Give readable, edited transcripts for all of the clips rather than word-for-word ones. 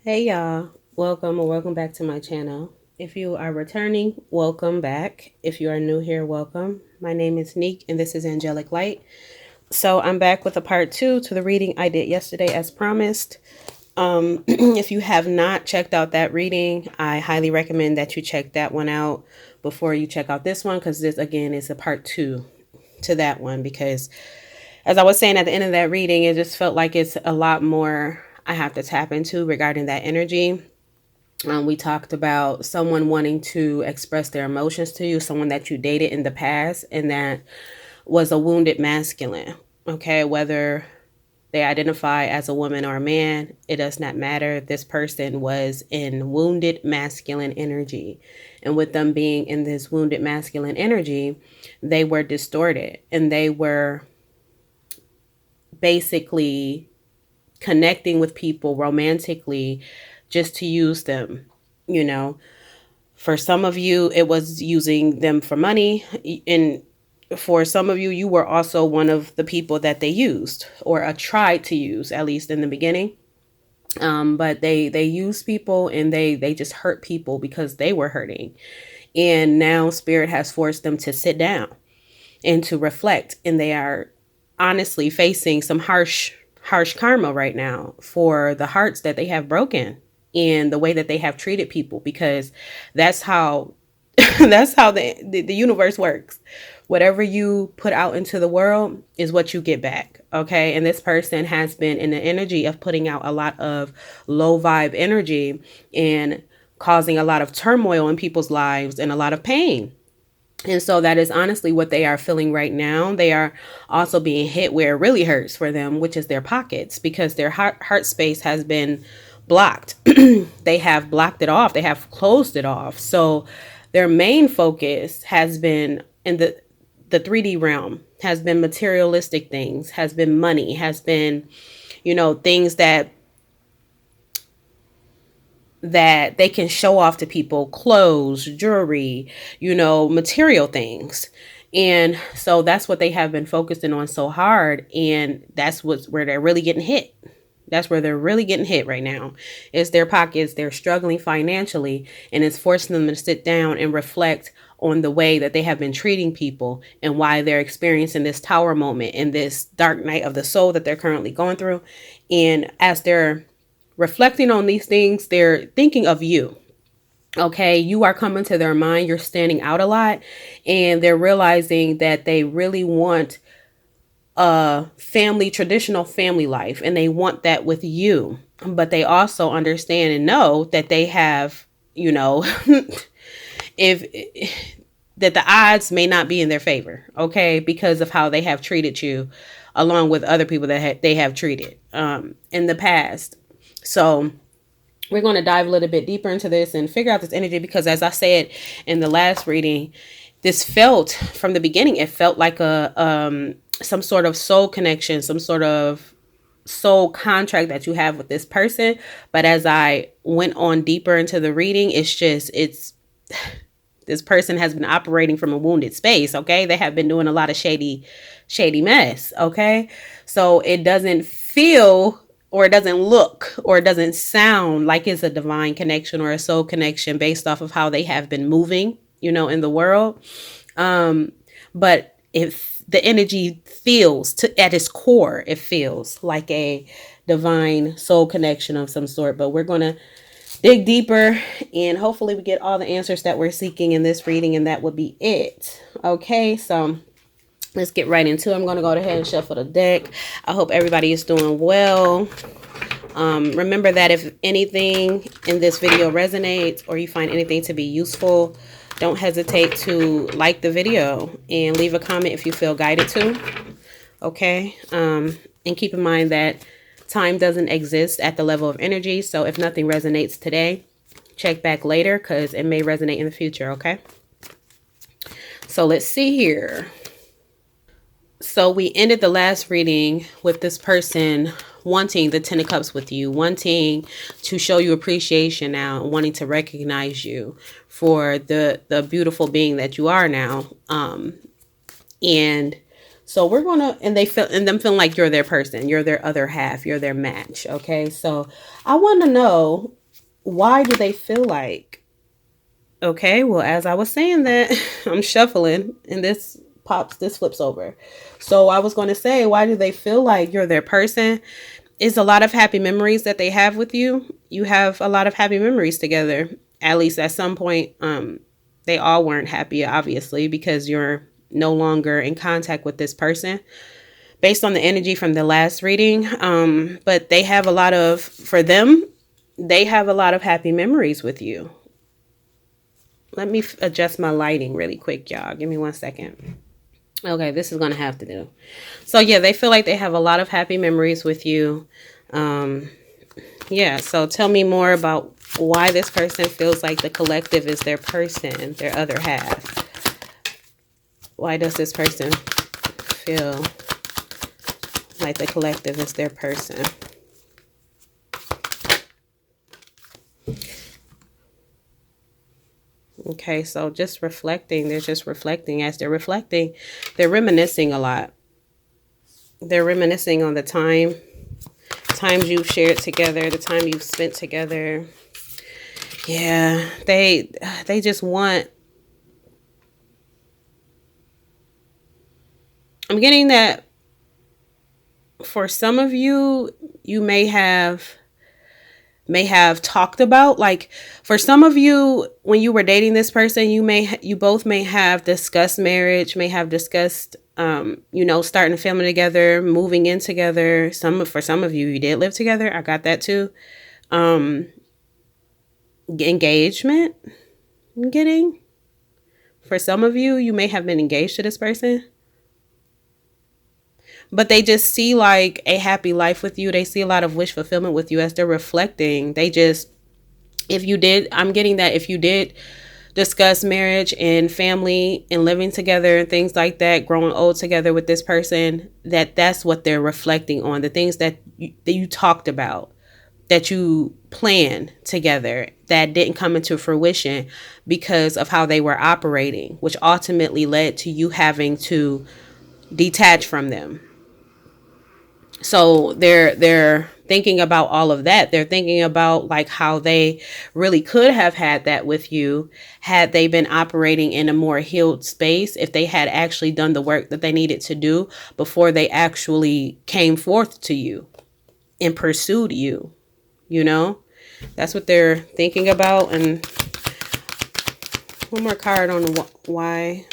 Hey y'all, welcome or welcome back to my channel. If you are returning, welcome back. If you are new here, welcome. My name is Neek and this is Angelic Light. So I'm back with a part two to the reading I did yesterday as promised. If you have not checked out that reading, I highly recommend that you check that one out before you check out this one, because this again is a part two to that one, because as I was saying at the end of that reading, it just felt like it's a lot more I have to tap into regarding that energy. We talked about someone wanting to express their emotions to you, someone that you dated in the past, and that was a wounded masculine. Okay, whether they identify as a woman or a man, it does not matter. This person was in wounded masculine energy. And with them being in this wounded masculine energy, they were distorted and they were basically connecting with people romantically just to use them, you know. For some of you, it was using them for money. And for some of you, you were also one of the people that they used or tried to use, at least in the beginning. But they use people and they just hurt people because they were hurting. And now spirit has forced them to sit down and to reflect. And they are honestly facing some harsh karma right now for the hearts that they have broken and the way that they have treated people, because that's how that's how the universe works. Whatever you put out into the world is what you get back. Okay. And this person has been in the energy of putting out a lot of low vibe energy and causing a lot of turmoil in people's lives and a lot of pain. And so that is honestly what they are feeling right now. They are also being hit where it really hurts for them, which is their pockets, because their heart space has been blocked. They have blocked it off. They have closed it off. So their main focus has been in the 3D realm, has been materialistic things, has been money, has been, things that they can show off to people, clothes, jewelry, material things. And so that's what they have been focusing on so hard. And that's where they're really getting hit. That's where they're really getting hit right now. Is their pockets. They're struggling financially, and it's forcing them to sit down and reflect on the way that they have been treating people and why they're experiencing this tower moment and this dark night of the soul that they're currently going through. And as they're reflecting on these things, they're thinking of you. Okay, you are coming to their mind. You're standing out a lot, and they're realizing that they really want a traditional family life, and they want that with you. But they also understand and know that they have, if that the odds may not be in their favor, okay, because of how they have treated you, along with other people that they have treated in the past. So we're going to dive a little bit deeper into this and figure out this energy, because as I said in the last reading, this felt from the beginning, it felt like a some sort of soul connection, some sort of soul contract that you have with this person. But as I went on deeper into the reading, it's this person has been operating from a wounded space. Okay, they have been doing a lot of shady mess. Okay, so it doesn't feel, or it doesn't look, or it doesn't sound like it's a divine connection or a soul connection based off of how they have been moving, in the world. But if the energy feels at its core, it feels like a divine soul connection of some sort. But we're going to dig deeper, and hopefully we get all the answers that we're seeking in this reading, and that would be it. Okay, so let's get right into it. I'm going to go ahead and shuffle the deck. I hope everybody is doing well. Remember that if anything in this video resonates or you find anything to be useful, don't hesitate to like the video and leave a comment if you feel guided to. Okay, and keep in mind that time doesn't exist at the level of energy. So if nothing resonates today, check back later, because it may resonate in the future. Okay, so let's see here. So we ended the last reading with this person wanting the 10 of cups with you, wanting to show you appreciation now, wanting to recognize you for the beautiful being that you are now. And So we're gonna, and they feel, and them feeling like you're their person, you're their other half, you're their match. Okay, so I want to know, why do they feel like? Okay, well, as I was saying that, I'm shuffling, and this flips over. So I was going to say, why do they feel like you're their person? Is a lot of happy memories that they have with you. You have a lot of happy memories together. At least at some point, they all weren't happy, obviously, because you're no longer in contact with this person based on the energy from the last reading. But they have a lot of, for them, they have a lot of happy memories with you. Let me adjust my lighting really quick, y'all. Give me 1 second. Okay, this is going to have to do. So, yeah, they feel like they have a lot of happy memories with you. Yeah, so tell me more about why this person feels like the collective is their person, their other half. Why does this person feel like the collective is their person? Okay, so just reflecting. They're just reflecting. As they're reflecting, they're reminiscing a lot. They're reminiscing on the times you've shared together, the time you've spent together. Yeah, they just want. I'm getting that for some of you, you may have talked about, like, for some of you, when you were dating this person, you both may have discussed marriage, may have discussed starting a family together, moving in together. For some of you, you did live together. I got that too. Engagement. I'm getting, for some of you, you may have been engaged to this person, but they just see like a happy life with you. They see a lot of wish fulfillment with you as they're reflecting. I'm getting that if you did discuss marriage and family and living together and things like that, growing old together with this person, that's what they're reflecting on. The things that you talked about, that you planned together, that didn't come into fruition because of how they were operating, which ultimately led to you having to detach from them. So they're thinking about all of that. They're thinking about like how they really could have had that with you had they been operating in a more healed space, if they had actually done the work that they needed to do before they actually came forth to you and pursued you. That's what they're thinking about. And one more card on why.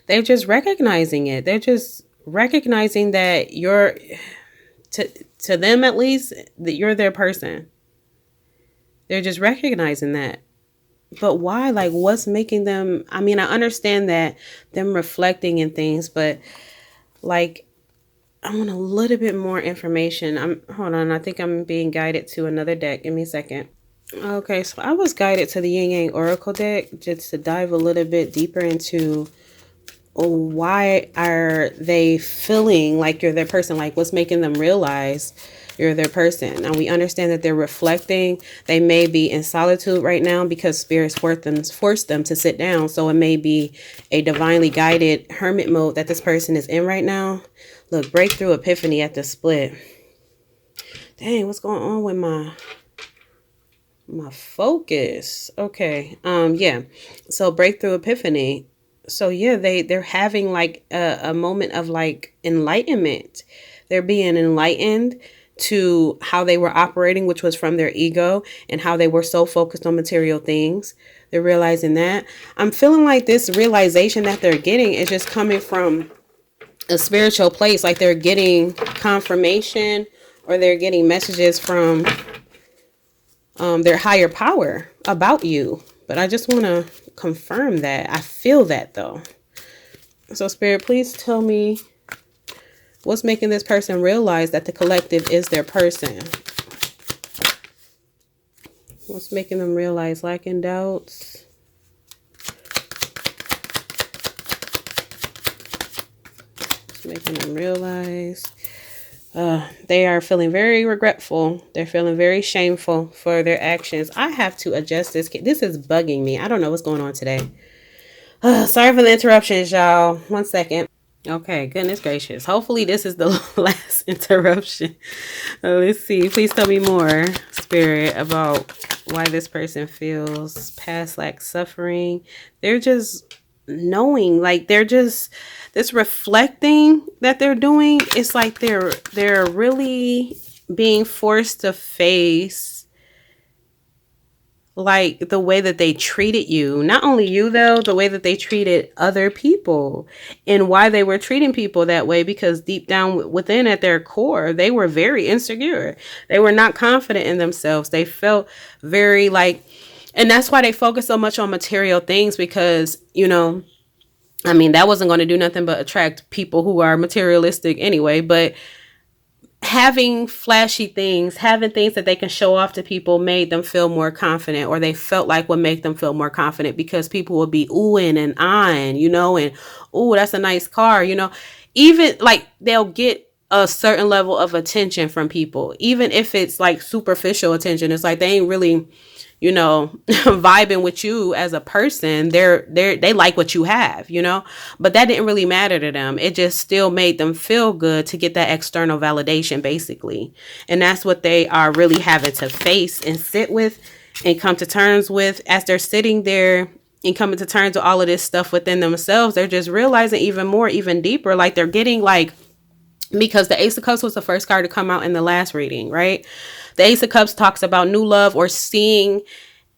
They're just recognizing it. They're just recognizing that you're, to them at least, that you're their person. They're just recognizing that. But why? Like, what's making them? I mean, I understand that them reflecting and things, but like, I want a little bit more information. Hold on. I think I'm being guided to another deck. Give me a second. Okay, so I was guided to the Yin Yang Oracle deck just to dive a little bit deeper into why are they feeling like you're their person? Like, what's making them realize you're their person? Now, we understand that they're reflecting. They may be in solitude right now because spirits forced them to sit down. So it may be a divinely guided hermit mode that this person is in right now. Look, breakthrough epiphany at the split. Dang, what's going on with my focus? Okay. Yeah. So breakthrough epiphany. So yeah, they're having like a moment of like enlightenment. They're being enlightened to how they were operating, which was from their ego, and how they were so focused on material things. They're realizing that. I'm feeling like this realization that they're getting is just coming from a spiritual place. Like they're getting confirmation, or they're getting messages from their higher power about you. But I just want to confirm that. I feel that though. So Spirit, please tell me what's making this person realize that the collective is their person. What's making them realize lack and doubts? What's making them realize? They are feeling very regretful. They're feeling very shameful for their actions. I have to adjust this. This is bugging me. I don't know what's going on today. Sorry for the interruptions, y'all. 1 second. Okay, goodness gracious. Hopefully, this is the last interruption. Let's see. Please tell me more, Spirit, about why this person feels past lack suffering. They're just knowing, like they're just this reflecting that they're doing. It's like they're really being forced to face like the way that they treated you. Not only you though, the way that they treated other people and why they were treating people that way, because deep down within at their core, they were very insecure. They were not confident in themselves. They felt very like, and that's why they focus so much on material things, because, you know, I mean, that wasn't going to do nothing but attract people who are materialistic anyway, but having flashy things, having things that they can show off to people made them feel more confident, or they felt like would make them feel more confident, because people would be oohing and eyeing, you know, and, ooh, that's a nice car, you know, even like they'll get a certain level of attention from people, even if it's like superficial attention. It's like they ain't really, you know, vibing with you as a person. They like what you have, you know, but that didn't really matter to them. It just still made them feel good to get that external validation, basically. And that's what they are really having to face and sit with and come to terms with as they're sitting there and coming to terms with all of this stuff within themselves. They're just realizing even more, even deeper, like they're getting like, because the Ace of Cups was the first card to come out in the last reading, right? The Ace of Cups talks about new love, or seeing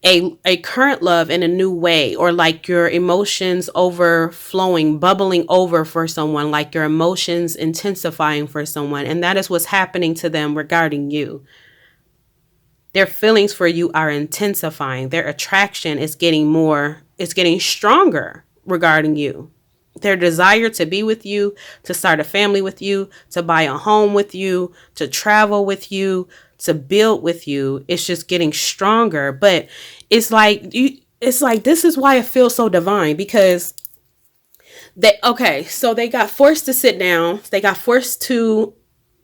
a current love in a new way, or like your emotions overflowing, bubbling over for someone, like your emotions intensifying for someone. And that is what's happening to them regarding you. Their feelings for you are intensifying. Their attraction is getting more, it's getting stronger regarding you. Their desire to be with you, to start a family with you, to buy a home with you, to travel with you, to build with you, it's just getting stronger. But it's like this is why it feels so divine, because so they got forced to sit down. They got forced to,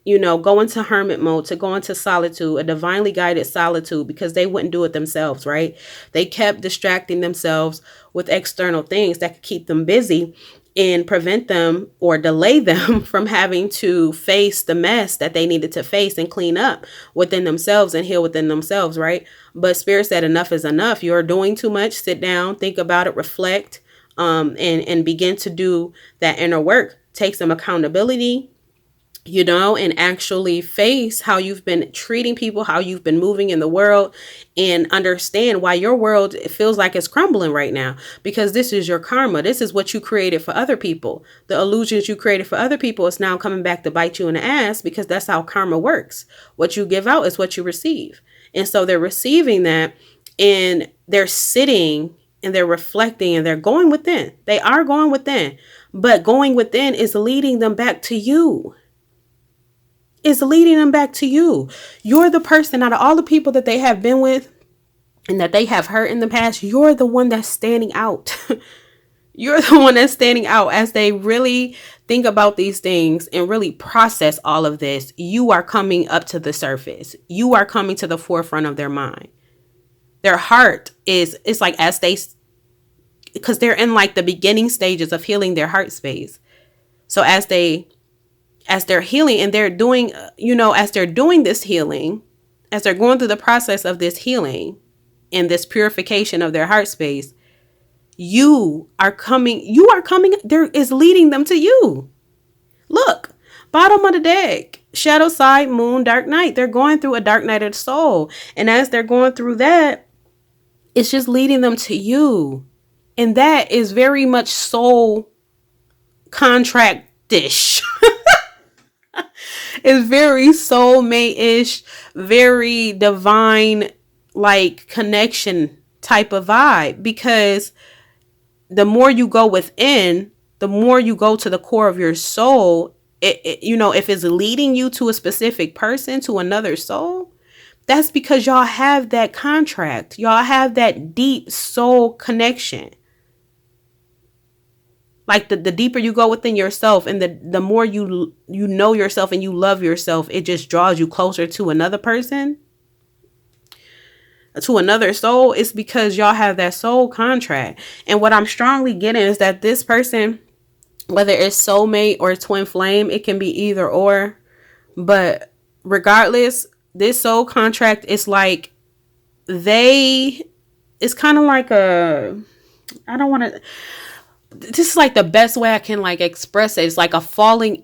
you know, go into hermit mode, to go into solitude, a divinely guided solitude, because they wouldn't do it themselves, right? They kept distracting themselves with external things that could keep them busy and prevent them or delay them from having to face the mess that they needed to face and clean up within themselves and heal within themselves, right? But Spirit said enough is enough. You're doing too much. Sit down, think about it, reflect, and begin to do that inner work. Take some accountability, you know, and actually face how you've been treating people, how you've been moving in the world, and understand why your world, it feels like it's crumbling right now, because this is your karma. This is what you created for other people. The illusions you created for other people is now coming back to bite you in the ass, because that's how karma works. What you give out is what you receive. And so they're receiving that, and they're sitting and they're reflecting and they're going within. They are going within, but going within is leading them back to you. Is leading them back to you. You're the person out of all the people that they have been with and that they have hurt in the past. You're the one that's standing out. You're the one that's standing out as they really think about these things and really process all of this. You are coming up to the surface. You are coming to the forefront of their mind. Their heart is, it's like as they, because they're in like the beginning stages of healing their heart space. So as they're healing and they're doing, you know, as they're doing this healing, as they're going through the process of this healing and this purification of their heart space, you are coming, there is leading them to you. Look, bottom of the deck, shadow side, moon, dark night. They're going through a dark night of the soul. And as they're going through that, it's just leading them to you. And that is very much soul contract-ish. It's very soulmate-ish, very divine, like connection type of vibe, because the more you go within, the more you go to the core of your soul. You know, if it's leading you to a specific person, to another soul, that's because y'all have that contract. Y'all have that deep soul connection. Like the deeper you go within yourself, and the more you know yourself and you love yourself, it just draws you closer to another person, to another soul. It's because y'all have that soul contract. And what I'm strongly getting is that this person, whether it's soulmate or twin flame, it can be either or, but regardless, this soul contract is like it's kind of like I don't want to, this is like the best way I can like express it. It's like a fallen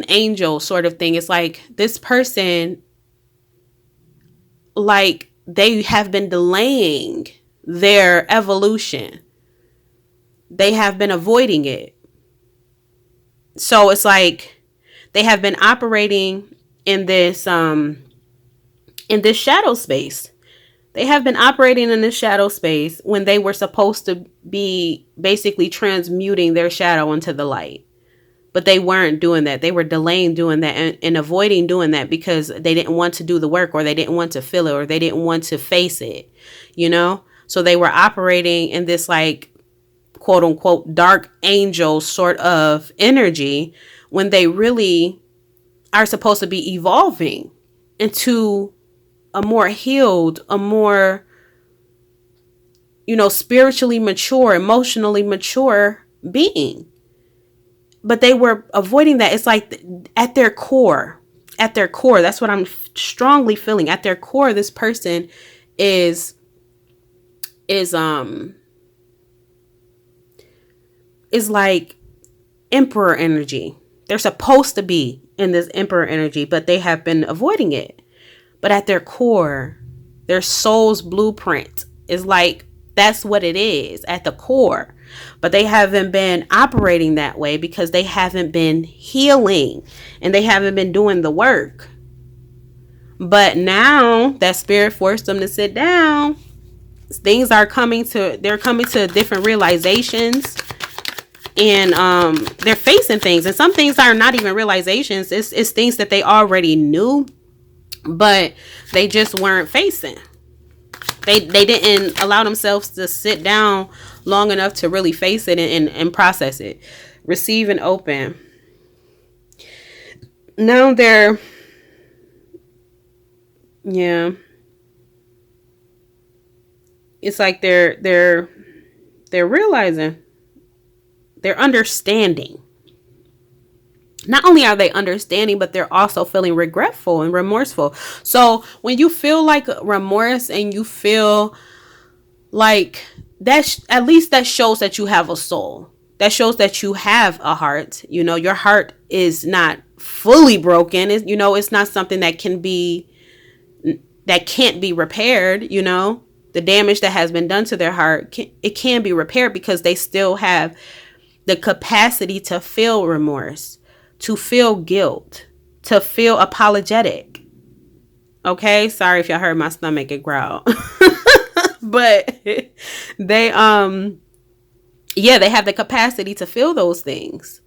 angel sort of thing. It's like this person, like they have been delaying their evolution. They have been avoiding it. So it's like they have been operating in this shadow space. They have been operating in this shadow space when they were supposed to be basically transmuting their shadow into the light. But they weren't doing that. They were delaying doing that and avoiding doing that because they didn't want to do the work, or they didn't want to feel it, or they didn't want to face it, you know? So they were operating in this like quote unquote dark angel sort of energy when they really are supposed to be evolving into a more healed, a more, spiritually mature, emotionally mature being. But they were avoiding that. It's like at their core, that's what I'm strongly feeling. At their core, this person is like emperor energy. They're supposed to be in this emperor energy, but they have been avoiding it. But at their core, their soul's blueprint is like, that's what it is at the core. But they haven't been operating that way because they haven't been healing and they haven't been doing the work. But now that spirit forced them to sit down, they're coming to different realizations, and they're facing things. And some things are not even realizations. It's things that they already knew, but they just weren't facing. They didn't allow themselves to sit down long enough to really face it and process it. Receive and open. Now it's like they're realizing, they're understanding. Not only are they understanding, but they're also feeling regretful and remorseful. So when you feel like remorse and you feel like that, at least that shows that you have a soul. That shows that you have a heart. Your heart is not fully broken. It's not something that can't be repaired. The damage that has been done to their heart, it can be repaired because they still have the capacity to feel remorse, to feel guilt, to feel apologetic. Okay, sorry if y'all heard my stomach get growl. But they have the capacity to feel those things.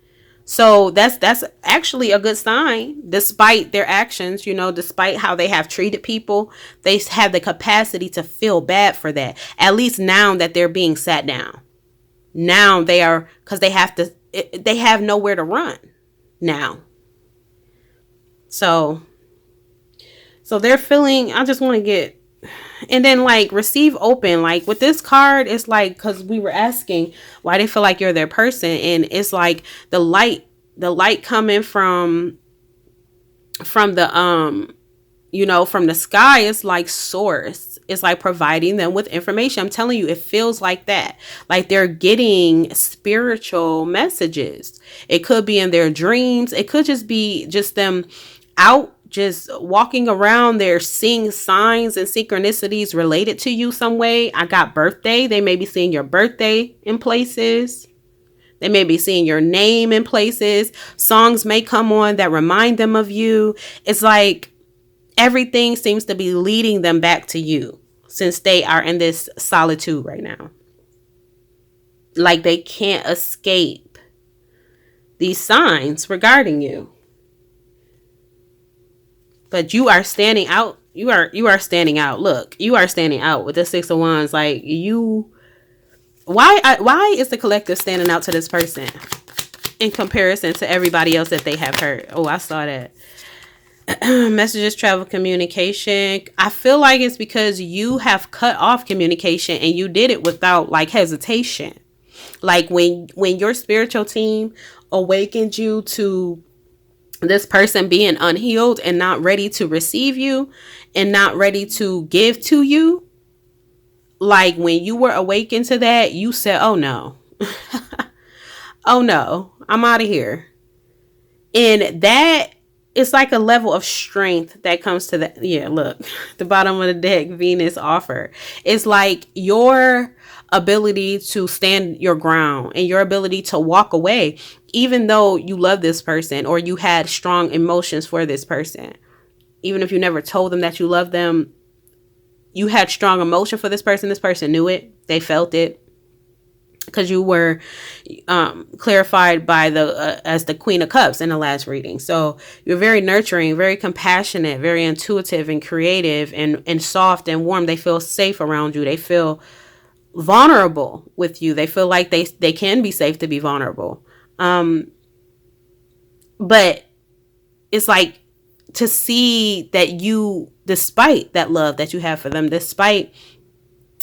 So that's actually a good sign. Despite their actions, despite how they have treated people, they have the capacity to feel bad for that. At least now that they're being sat down. Now they are, because they have nowhere to run now. So they're feeling, I just want to get, and then like receive open, like with this card, it's like, because we were asking why they feel like you're their person, and it's like the light coming from the from the sky is like source. It's like providing them with information. I'm telling you, it feels like that. Like they're getting spiritual messages. It could be in their dreams. It could just be just them out, just walking around. They're seeing signs and synchronicities related to you some way. I got birthday. They may be seeing your birthday in places. They may be seeing your name in places. Songs may come on that remind them of you. It's like everything seems to be leading them back to you since they are in this solitude right now. Like they can't escape these signs regarding you. But you are standing out. You are standing out. Look, you are standing out with the Six of Wands. Like you Why is the collective standing out to this person in comparison to everybody else that they have hurt? Oh, I saw that. Messages, travel, communication. I feel like it's because you have cut off communication and you did it without like hesitation. Like when your spiritual team awakened you to this person being unhealed and not ready to receive you and not ready to give to you, like when you were awakened to that, you said, oh no, oh no, I'm out of here. And that it's like a level of strength that comes to that. Yeah, look, the bottom of the deck, Venus offer. It's like your ability to stand your ground and your ability to walk away, even though you love this person or you had strong emotions for this person. Even if you never told them that you love them, you had strong emotion for this person. This person knew it. They felt it. Because you were clarified by the as the Queen of Cups in the last reading. So you're very nurturing, very compassionate, very intuitive and creative and soft and warm. They feel safe around you. They feel vulnerable with you. They feel like they can be safe to be vulnerable. But it's like to see that you, despite that love that you have for them, despite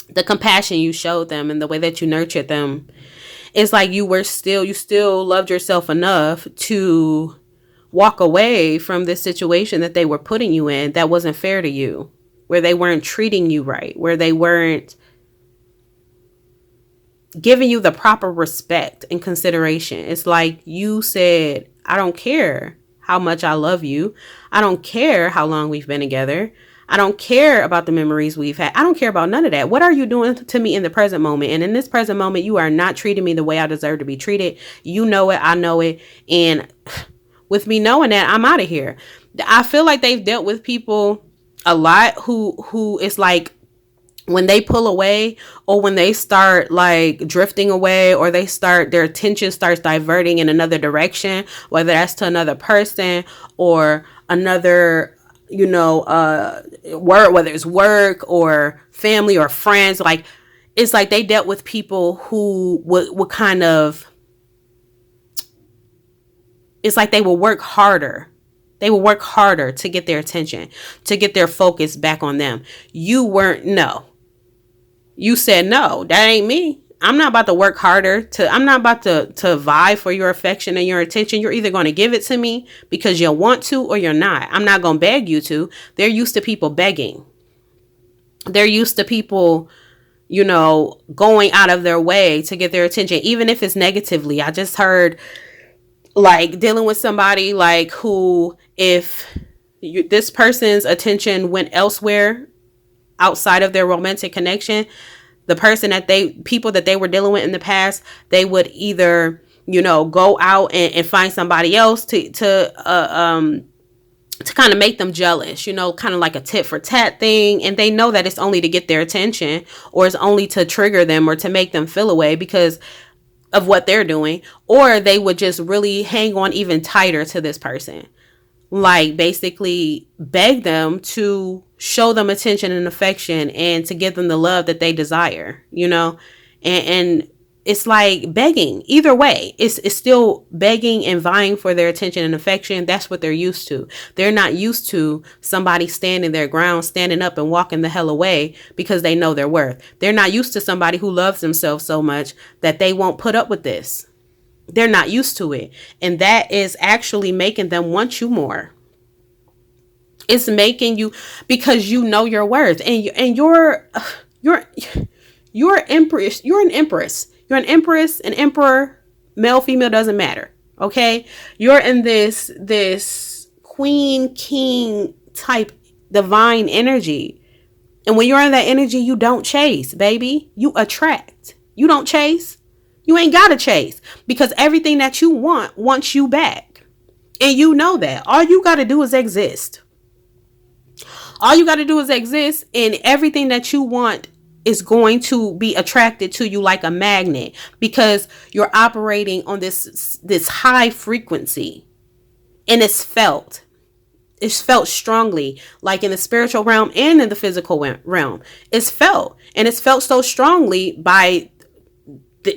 the compassion you showed them and the way that you nurtured them, it's like you still loved yourself enough to walk away from this situation that they were putting you in that wasn't fair to you, where they weren't treating you right, where they weren't giving you the proper respect and consideration. It's like you said, I don't care how much I love you. I don't care how long we've been together. I don't care about the memories we've had. I don't care about none of that. What are you doing to me in the present moment? And in this present moment, you are not treating me the way I deserve to be treated. You know it. I know it. And with me knowing that, I'm out of here. I feel like they've dealt with people a lot who it's like when they pull away or when they start like drifting away or their attention starts diverting in another direction, whether that's to another person or another work, whether it's work or family or friends, like it's like they dealt with people who would kind of, it's like they will work harder. They will work harder to get their attention, to get their focus back on them. You said, no, that ain't me. I'm not about to work harder I'm not about to vie for your affection and your attention. You're either going to give it to me because you want to or you're not. I'm not going to beg you to. They're used to people begging. They're used to people, going out of their way to get their attention, even if it's negatively. I just heard like dealing with somebody like who, if this person's attention went elsewhere outside of their romantic connection, the people that they were dealing with in the past, they would either, go out and find somebody else to kind of make them jealous, kind of like a tit for tat thing. And they know that it's only to get their attention or it's only to trigger them or to make them feel away because of what they're doing. Or they would just really hang on even tighter to this person. Like basically beg them to show them attention and affection and to give them the love that they desire, and it's like begging either way. It's still begging and vying for their attention and affection. That's what they're used to. They're not used to somebody standing their ground, standing up and walking the hell away because they know their worth. They're not used to somebody who loves themselves so much that they won't put up with this. They're not used to it. And that is actually making them want you more. It's making you, because you know your worth, and you're empress. You're an empress. You're an empress, an emperor, male, female, doesn't matter. Okay. You're in this queen, king type divine energy. And when you're in that energy, you don't chase, baby. You attract. You don't chase. You ain't got to chase because everything that you want wants you back. And you know that. All you got to do is exist. All you got to do is exist, and everything that you want is going to be attracted to you like a magnet because you're operating on this high frequency, and it's felt strongly, like in the spiritual realm and in the physical realm. It's felt, and it's felt so strongly by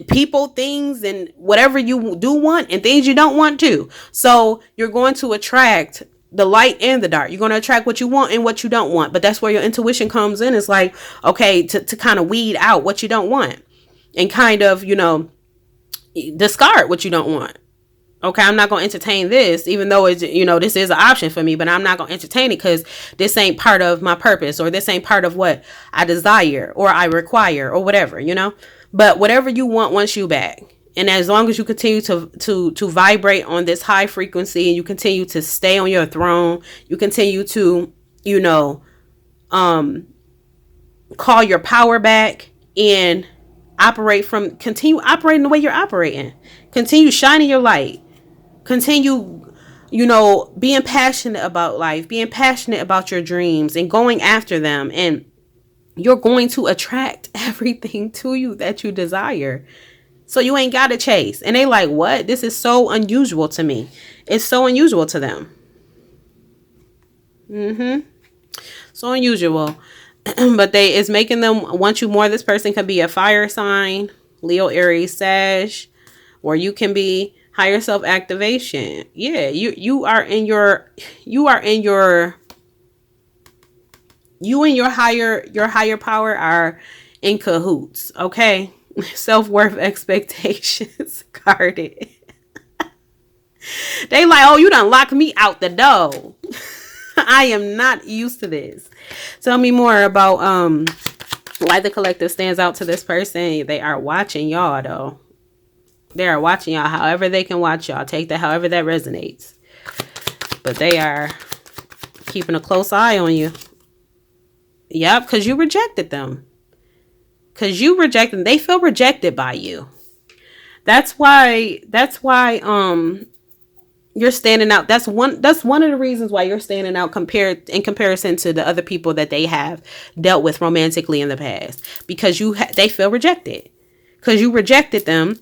people, things, and whatever you do want, and things you don't want too. So you're going to attract the light and the dark. You're going to attract what you want and what you don't want. But that's where your intuition comes in. It's like, okay, to kind of weed out what you don't want and kind of, discard what you don't want. Okay, I'm not going to entertain this, even though it's, this is an option for me, but I'm not going to entertain it because this ain't part of my purpose, or this ain't part of what I desire or I require or whatever, But whatever you want wants you back. And as long as you continue to vibrate on this high frequency, and you continue to stay on your throne, you continue to, call your power back and continue operating the way you're operating. Continue shining your light. Continue, being passionate about life, being passionate about your dreams and going after them. And you're going to attract everything to you that you desire. So you ain't got to chase. And they like, what? This is so unusual to me. It's so unusual to them. So unusual. But it's making them want you more. This person can be a fire sign, Leo, Aries, Sag, or you can be higher self activation. Yeah, you and your higher power are in cahoots. Okay, self-worth expectations guarded. They like, oh, you done locked me out the door. I am not used to this. Tell me more about why the collective stands out to this person. They are watching y'all though. They are watching y'all however they can watch y'all. Take that however that resonates. But they are keeping a close eye on you. Yep, because you rejected them. They feel rejected by you. That's why you're standing out. That's one of the reasons why you're standing out in comparison to the other people that they have dealt with romantically in the past. Because they feel rejected. Because you rejected them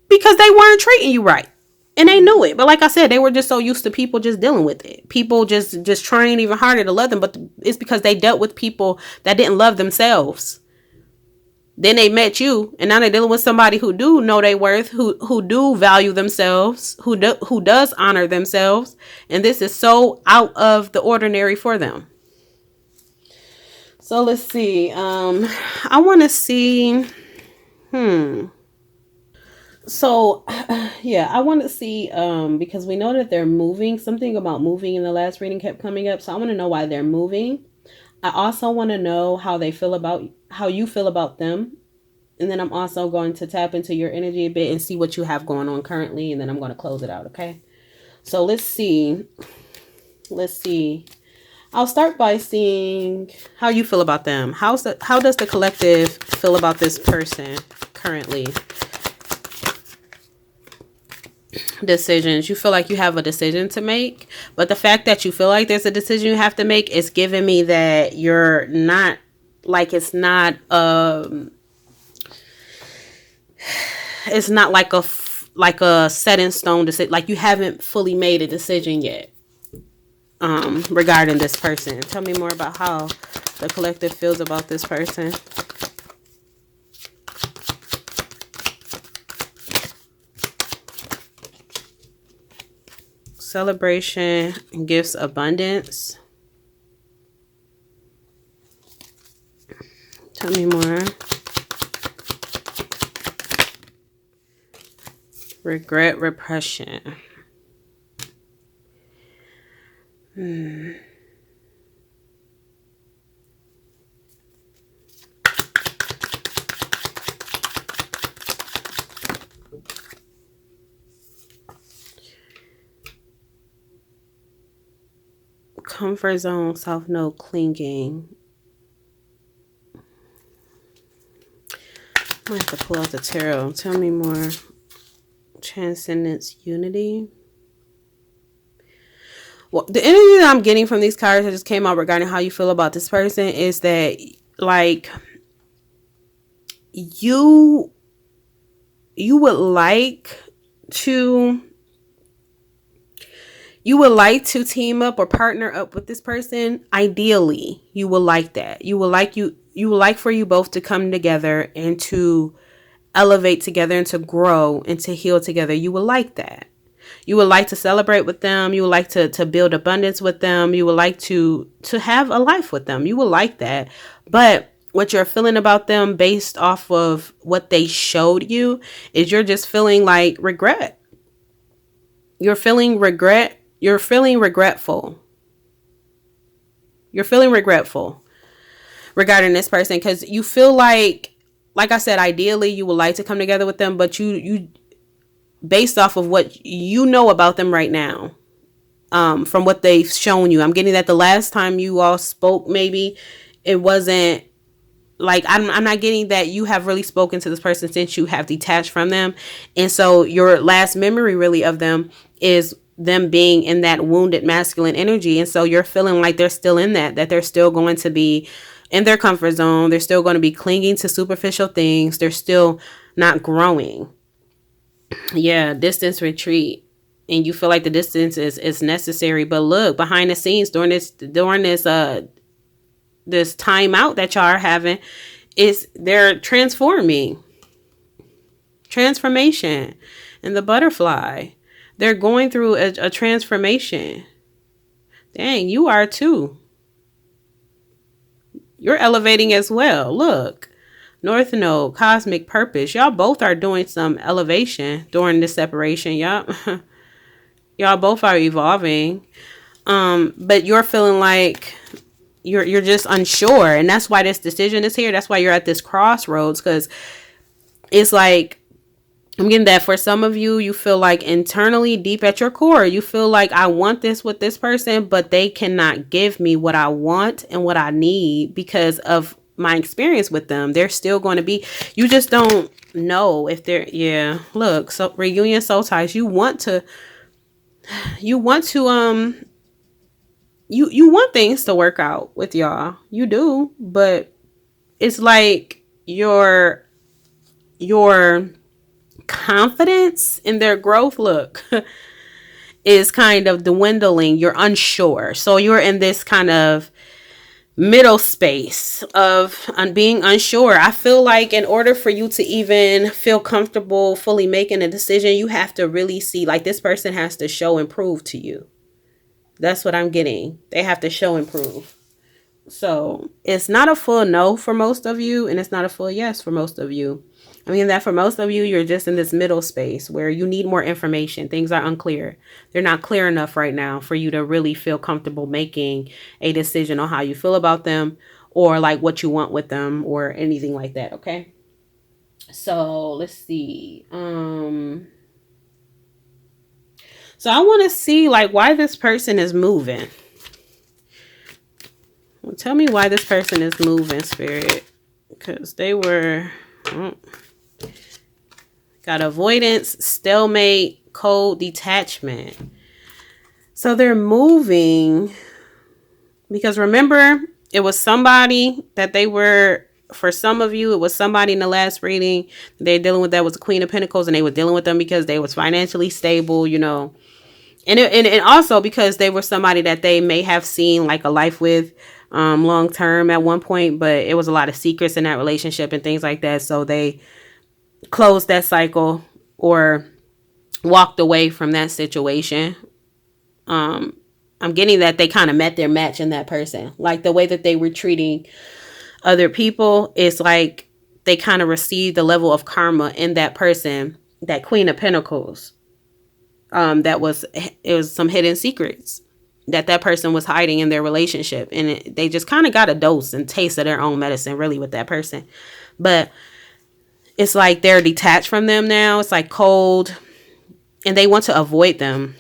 because they weren't treating you right. And they knew it. But like I said, they were just so used to people just dealing with it. People just trying even harder to love them. But it's because they dealt with people that didn't love themselves. Then they met you, and now they're dealing with somebody who do know their worth, who do value themselves, who does honor themselves. And this is so out of the ordinary for them. So let's see. I want to see... So, yeah, I want to see, because we know that they're moving. Something about moving in the last reading kept coming up. So I want to know why they're moving. I also want to know how you feel about them. And then I'm also going to tap into your energy a bit and see what you have going on currently. And then I'm going to close it out. Okay. So let's see. I'll start by seeing how you feel about them. How does the collective feel about this person currently? Decisions. You feel like you have a decision to make, but the fact that you feel like there's a decision you have to make is giving me that you're not like it's not like a set in stone decision. Like you haven't fully made a decision yet regarding this person. Tell me more about how the collective feels about this person. Celebration, gifts, abundance. Tell me more. Regret, repression. Comfort zone, self-know, clinging. I might have to pull out the tarot. Tell me more. Transcendence, unity. Well, the energy that I'm getting from these cards that just came out regarding how you feel about this person is that, like, you would like to... You would like to team up or partner up with this person. Ideally, you would like that. You would like for you both to come together and to elevate together and to grow and to heal together. You would like that. You would like to celebrate with them. You would like to build abundance with them. You would like to have a life with them. You would like that. But what you're feeling about them based off of what they showed you is you're just feeling like regret. You're feeling regret. You're feeling regretful. You're feeling regretful regarding this person because you feel like I said, ideally you would like to come together with them, but you based off of what you know about them right now, from what they've shown you. I'm getting that the last time you all spoke, maybe it wasn't like I'm not getting that you have really spoken to this person since you have detached from them. And so your last memory really of them is them being in that wounded masculine energy. And so you're feeling like they're still in that they're still going to be in their comfort zone. They're still going to be clinging to superficial things. They're still not growing. Yeah, distance retreat. And you feel like the distance is necessary. But look, behind the scenes during this time out that y'all are having, is they're transforming. Transformation. And the butterfly. They're going through a transformation. Dang, you are too. You're elevating as well. Look. North Node, cosmic purpose. Y'all both are doing some elevation during this separation. Y'all both are evolving. But you're feeling like you're just unsure. And that's why this decision is here. That's why you're at this crossroads. Because it's like, I'm getting that for some of you, you feel like internally, deep at your core, you feel like I want this with this person, but they cannot give me what I want and what I need because of my experience with them. They're still going to be, you just don't know if they're, yeah, look, so reunion soul ties, you want you want things to work out with y'all. You do, but it's like your confidence in their growth, look, is kind of dwindling. You're unsure. So you're in this kind of middle space of being unsure. I feel like in order for you to even feel comfortable fully making a decision, you have to really see, like, this person has to show and prove to you. That's what I'm getting. They have to show and prove. So it's not a full no for most of you, and it's not a full yes for most of you. I mean that for most of you, you're just in this middle space where you need more information. Things are unclear. They're not clear enough right now for you to really feel comfortable making a decision on how you feel about them or like what you want with them or anything like that. Okay. So let's see. So I want to see like why this person is moving. Well, tell me why this person is moving, Spirit. Because they were... got avoidance, stalemate, cold detachment. So they're moving because remember, it was somebody that they were, for some of you, it was somebody in the last reading they're dealing with that was the Queen of Pentacles, and they were dealing with them because they was financially stable, you know. And also because they were somebody that they may have seen like a life with long term at one point, but it was a lot of secrets in that relationship and things like that. So they closed that cycle or walked away from that situation. I'm getting that they kind of met their match in that person. Like the way that they were treating other people is like they kind of received the level of karma in that person, that Queen of Pentacles. It was some hidden secrets that person was hiding in their relationship. And they just kind of got a dose and taste of their own medicine really with that person. But it's like they're detached from them now. It's like cold and they want to avoid them.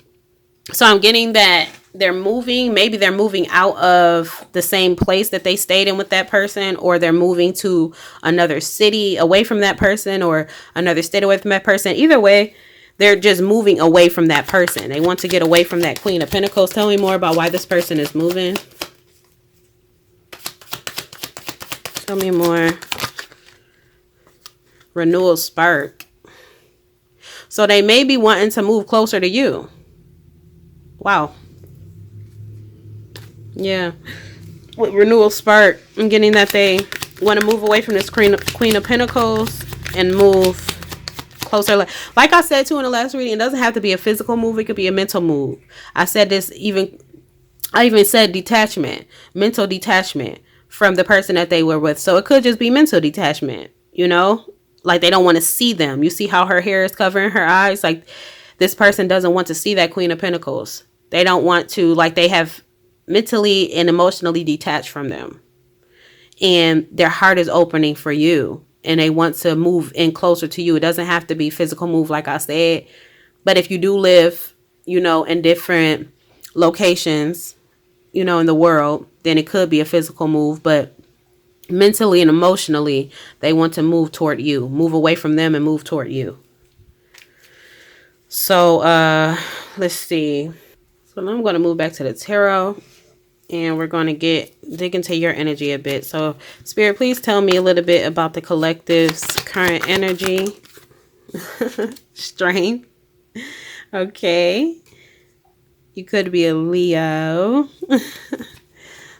So I'm getting that they're moving. Maybe they're moving out of the same place that they stayed in with that person, or they're moving to another city away from that person, or another state away from that person. Either way, they're just moving away from that person. They want to get away from that Queen of Pentacles. Tell me more about why this person is moving. Tell me more. Renewal spark. So they may be wanting to move closer to you. Wow. Yeah. With renewal spark, I'm getting that they want to move away from this Queen of Pentacles and move closer. Like I said too in the last reading, it doesn't have to be a physical move. It could be a mental move. I even said detachment, mental detachment from the person that they were with. So it could just be mental detachment, you know? Like they don't want to see them. You see how her hair is covering her eyes? Like this person doesn't want to see that Queen of Pentacles. They don't want to, like they have mentally and emotionally detached from them. And their heart is opening for you. And they want to move in closer to you. It doesn't have to be physical move, like I said. But if you do live, you know, in different locations, you know, in the world, then it could be a physical move. But mentally and emotionally, they want to move toward you, move away from them and move toward you. So let's see. So now I'm going to move back to the tarot, and we're going to dig into your energy a bit. So Spirit, please tell me a little bit about the collective's current energy. Strength. Okay. You could be a Leo.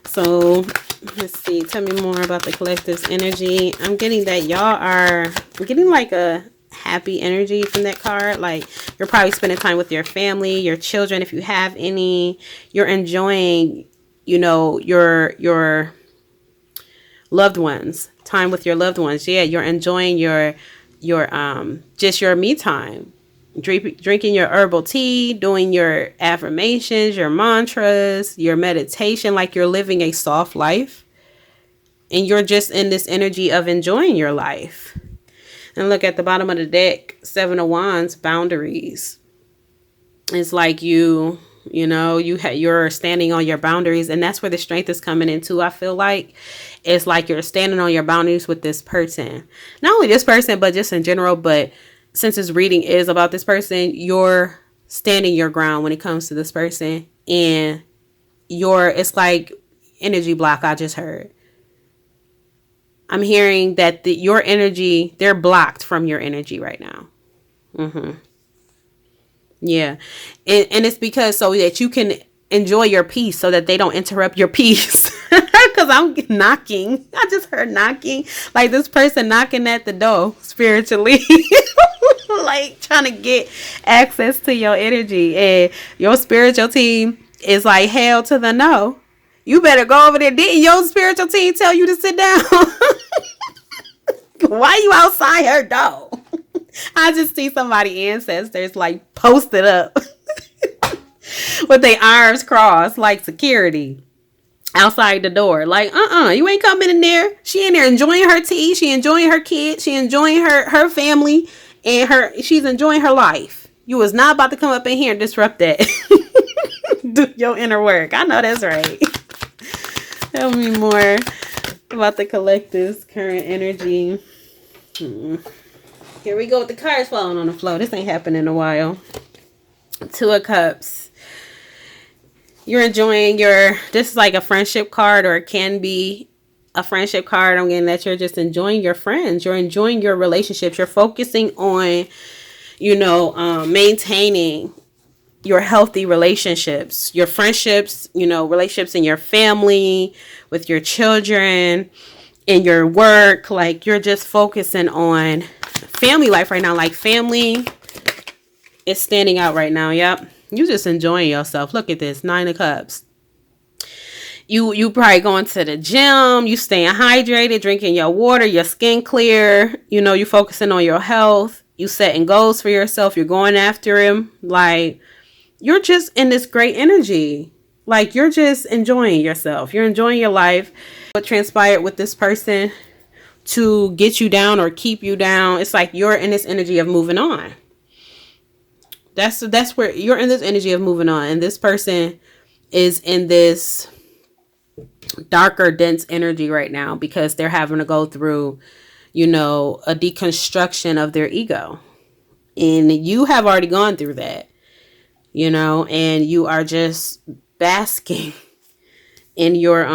So let's see. Tell me more about the collective's energy. I'm getting that I'm getting like a happy energy from that card. Like you're probably spending time with your family, your children, if you have any. You're enjoying, you know, your loved ones, time with your loved ones. Yeah, you're enjoying your just your me time. Drinking your herbal tea, doing your affirmations, your mantras, your meditation, like you're living a soft life. And you're just in this energy of enjoying your life. And look at the bottom of the deck, 7 of Wands, boundaries. It's like you're standing on your boundaries, and that's where the strength is coming into. I feel like it's like you're standing on your boundaries with this person. Not only this person, but just in general, but since this reading is about this person, you're standing your ground when it comes to this person. And it's like energy block I just heard. I'm hearing that your energy, they're blocked from your energy right now. Yeah. And it's because so that you can enjoy your peace, so that they don't interrupt your peace. Because I'm knocking. I just heard knocking. Like this person knocking at the door spiritually. Like trying to get access to your energy. And your spiritual team is like, hell to the no. You better go over there. Didn't your spiritual team tell you to sit down? Why you outside her door? I just see somebody ancestors like posted up with their arms crossed like security outside the door. Like, you ain't coming in there. She in there enjoying her tea. She enjoying her kids. She enjoying her family. And she's enjoying her life. You was not about to come up in here and disrupt that. Do your inner work. I know that's right. Tell me more about the collective's current energy. Here we go with the cards falling on the floor. This ain't happened in a while. 2 of Cups. You're enjoying this is like a friendship card, or it can be a friendship card. I'm getting that you're just enjoying your friends. You're enjoying your relationships. You're focusing on, maintaining your healthy relationships, your friendships, relationships in your family, with your children, in your work. Like you're just focusing on family life right now. Like family is standing out right now. Yep. You just enjoying yourself. Look at this, 9 of Cups. You probably going to the gym, you staying hydrated, drinking your water, your skin clear, you focusing on your health, you setting goals for yourself, you're going after him. Like you're just in this great energy. Like you're just enjoying yourself. You're enjoying your life. What transpired with this person to get you down or keep you down, it's like you're in this energy of moving on. That's where you're in this energy of moving on. And this person is in this darker, dense energy right now because they're having to go through, a deconstruction of their ego. And you have already gone through that, and you are just basking in your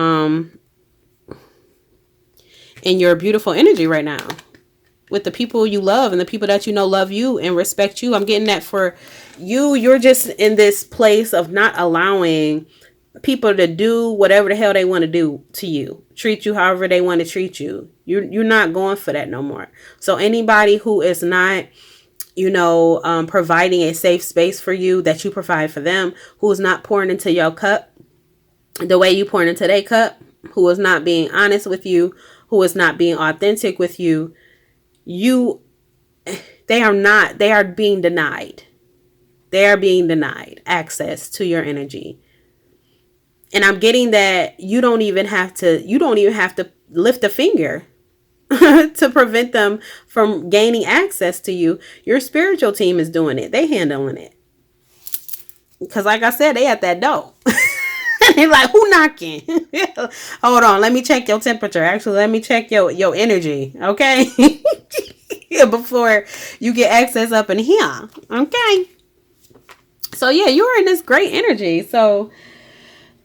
beautiful energy right now. with the people you love and the people that you know love you and respect you. I'm getting that for you. You're just in this place of not allowing people to do whatever the hell they want to do to you, treat you however they want to treat you. You're not going for that no more. So anybody who is not, providing a safe space for you that you provide for them, who is not pouring into your cup the way you pouring into their cup, who is not being honest with you, who is not being authentic with you, they are being denied. They are being denied access to your energy. And I'm getting that you don't even have to lift a finger to prevent them from gaining access to you. Your spiritual team is doing it. They handling it. Because like I said, they at that door. They're like, who knocking? Hold on, let me check your temperature. Actually, let me check your energy. Okay. Before you get access up in here. Okay. So yeah, you're in this great energy. So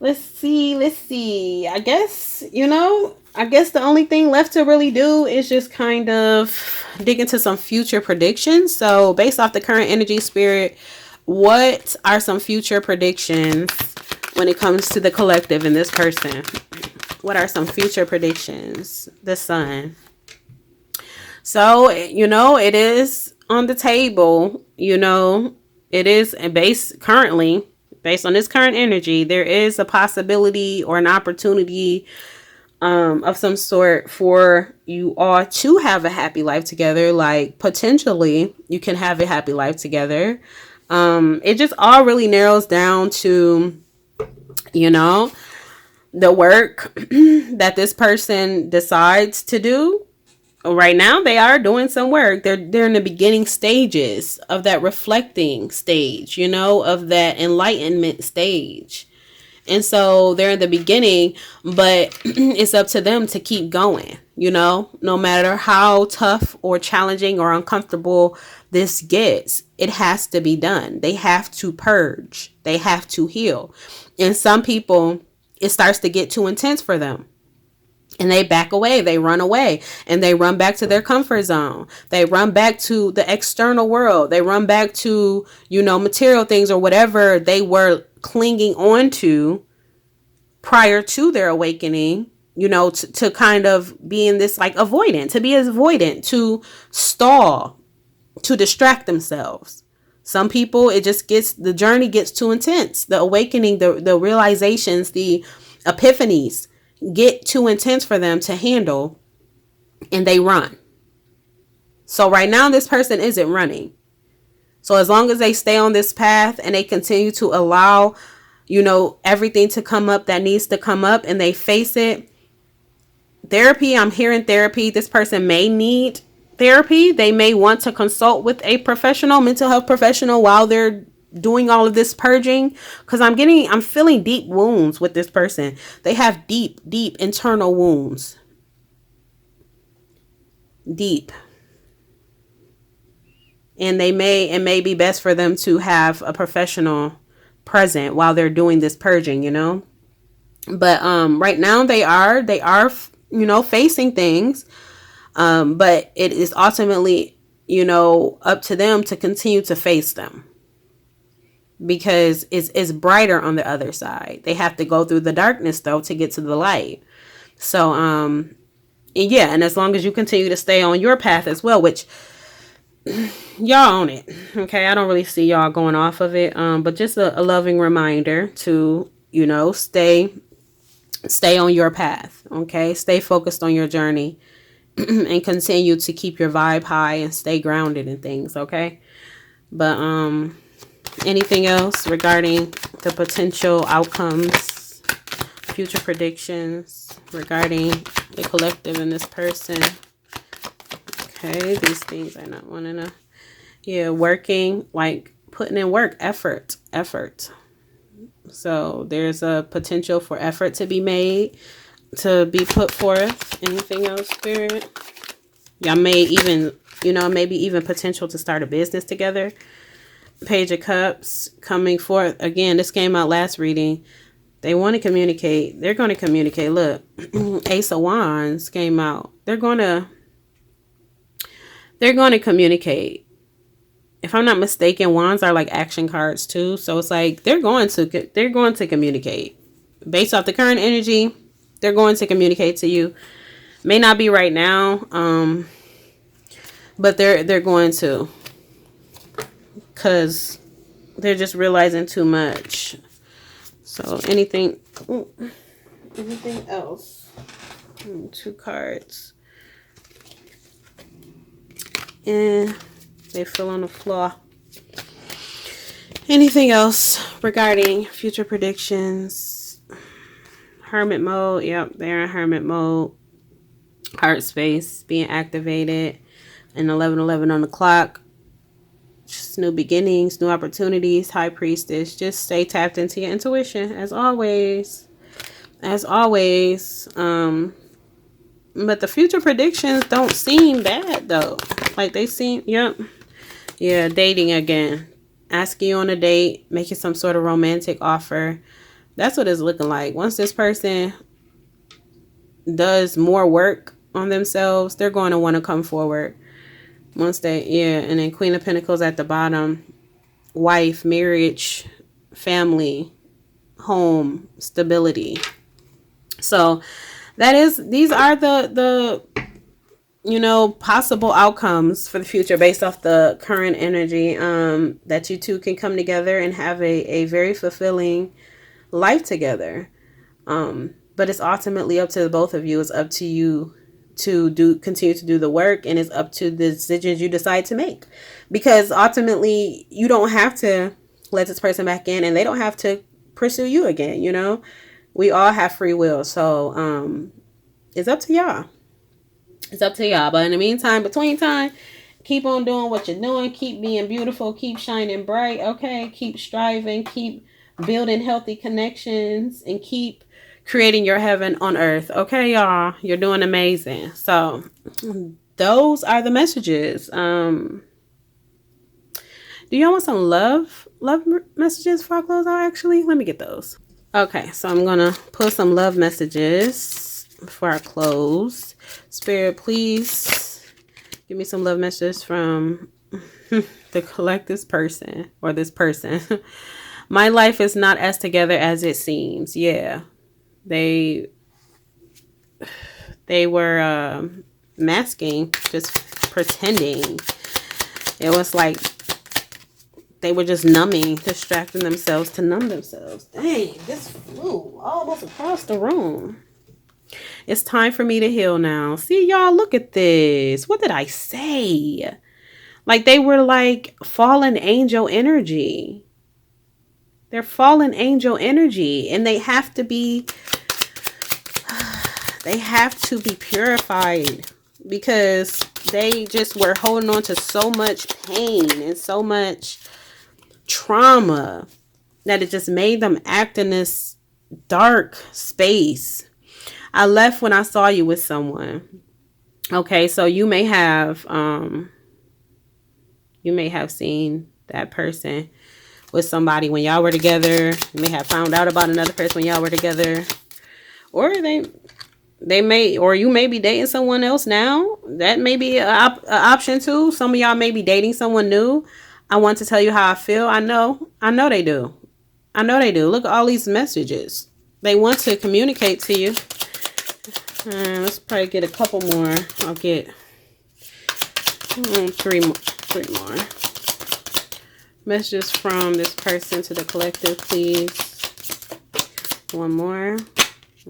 let's see. I guess the only thing left to really do is just kind of dig into some future predictions. So based off the current energy, spirit, what are some future predictions when it comes to the collective in this person? What are some future predictions? The sun. So, it is on the table, it is currently based on this current energy, there is a possibility or an opportunity of some sort for you all to have a happy life together. Like potentially you can have a happy life together. It just all really narrows down to, the work that this person decides to do. Right now they are doing some work. They're in the beginning stages of that reflecting stage, of that enlightenment stage. And so they're in the beginning, but it's up to them to keep going, no matter how tough or challenging or uncomfortable this gets, it has to be done. They have to purge. They have to heal. And some people, it starts to get too intense for them. And they back away, they run away, and they run back to their comfort zone. They run back to the external world. They run back to, material things or whatever they were clinging on to prior to their awakening, to kind of be in this like avoidant, to stall, to distract themselves. Some people, the journey gets too intense. The awakening, the realizations, the epiphanies get too intense for them to handle, and they run. So right now this person isn't running. So as long as they stay on this path and they continue to allow, everything to come up that needs to come up, and they face it, therapy, I'm hearing therapy. This person may need therapy. They may want to consult with a professional, mental health professional, while they're doing all of this purging, because I'm feeling deep wounds with this person. They have deep internal wounds. Deep. And it may be best for them to have a professional present while they're doing this purging, But right now they are facing things. But it is ultimately, up to them to continue to face them. Because it's brighter on the other side. They have to go through the darkness though to get to the light. So and as long as you continue to stay on your path as well, which y'all own it. Okay, I don't really see y'all going off of it. But just a loving reminder to, stay on your path. Okay, stay focused on your journey and continue to keep your vibe high and stay grounded in things. Okay, but anything else regarding the potential outcomes, future predictions regarding the collective and this person? Okay, these things are not wanting to. Yeah, working, like putting in work, effort. So there's a potential for effort to be made, to be put forth. Anything else, Spirit? Y'all may even, maybe even potential to start a business together. Page of Cups coming forth. Again, this came out last reading. They want to communicate. They're going to communicate. Look, Ace of Wands came out. They're going to they're going to communicate. If I'm not mistaken, wands are like action cards too. So it's like they're going to communicate based off the current energy. They're going to communicate to you. May not be right now, but they're going to, because they're just realizing too much. So anything else? 2 cards. And they fell on the floor. Anything else regarding future predictions? Hermit mode. Yep, they're in hermit mode. Heart space being activated. And 11:11 on the clock. Just new beginnings, new opportunities. High priestess. Just stay tapped into your intuition as always. As always. But the future predictions don't seem bad though. Like they seem, yep. Yeah, dating again. Asking you on a date, making some sort of romantic offer. That's what it's looking like. Once this person does more work on themselves, they're going to want to come forward. Once they, yeah, and then Queen of Pentacles at the bottom. Wife, marriage, family, home, stability. So these are the possible outcomes for the future based off the current energy, that you two can come together and have a very fulfilling life together. But it's ultimately up to the both of you. It's up to you to continue to do the work, and it's up to the decisions you decide to make, because ultimately you don't have to let this person back in, and they don't have to pursue you again. We all have free will. So it's up to y'all. It's up to y'all. But in the meantime, between time, keep on doing what you're doing. Keep being beautiful. Keep shining bright. Okay. Keep striving. Keep building healthy connections, and keep creating your heaven on earth. Okay, y'all. You're doing amazing. So those are the messages. Do y'all want some love messages before I close out? Actually, let me get those. Okay, so I'm gonna put some love messages before I close. Spirit, please give me some love messages from the collective person, or this person. My life is not as together as it seems. Yeah, they were masking, just pretending. It was like they were just numbing, distracting themselves to numb themselves. Dang, this flew almost across the room. It's time for me to heal now. See, y'all, look at this. What did I say? Like, they were like fallen angel energy. They're fallen angel energy, and they have to be purified, because they just were holding on to so much pain and so much trauma that it just made them act in this dark space. I left when I saw you with someone. Okay, so you may have seen that person with somebody when y'all were together. You may have found out about another person when y'all were together, or they may, or you may be dating someone else now. That may be an option too. Some of y'all may be dating someone new. I want to tell you how I feel. I know they do. Look at all these messages. They want to communicate to you. Let's probably get a couple more. I'll get three more messages from this person to the collective, please. One more.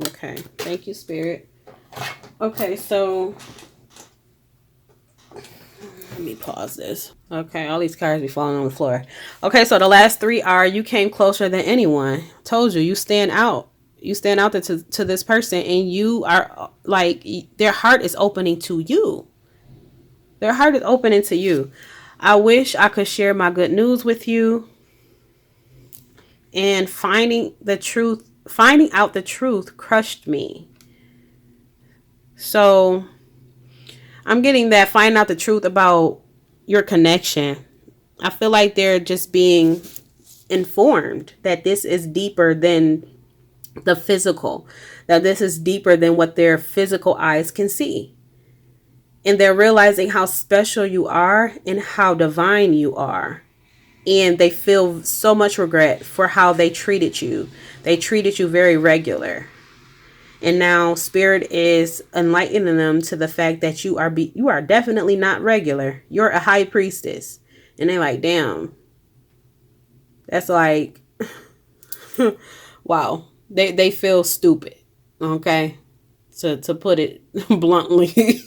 Okay. Thank you, Spirit. Okay, so let me pause this. Okay, all these cards be falling on the floor. Okay, so the last 3 are: you came closer than anyone. Told you, you stand out. You stand out to this person, and you are like, their heart is opening to you. Their heart is opening to you. I wish I could share my good news with you. And finding out the truth crushed me. So I'm getting that, finding out the truth about your connection. I feel like they're just being informed that this is deeper than the physical, that this is deeper than what their physical eyes can see. And they're realizing how special you are and how divine you are. And they feel so much regret for how they treated you. They treated you very regular. And now Spirit is enlightening them to the fact that you are definitely not regular. You're a high priestess. And they're like, damn. That's like wow. They feel stupid. Okay? To put it bluntly.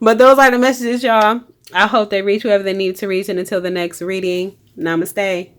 But those are the messages, y'all. I hope they reach whoever they need to reach. And until the next reading, namaste.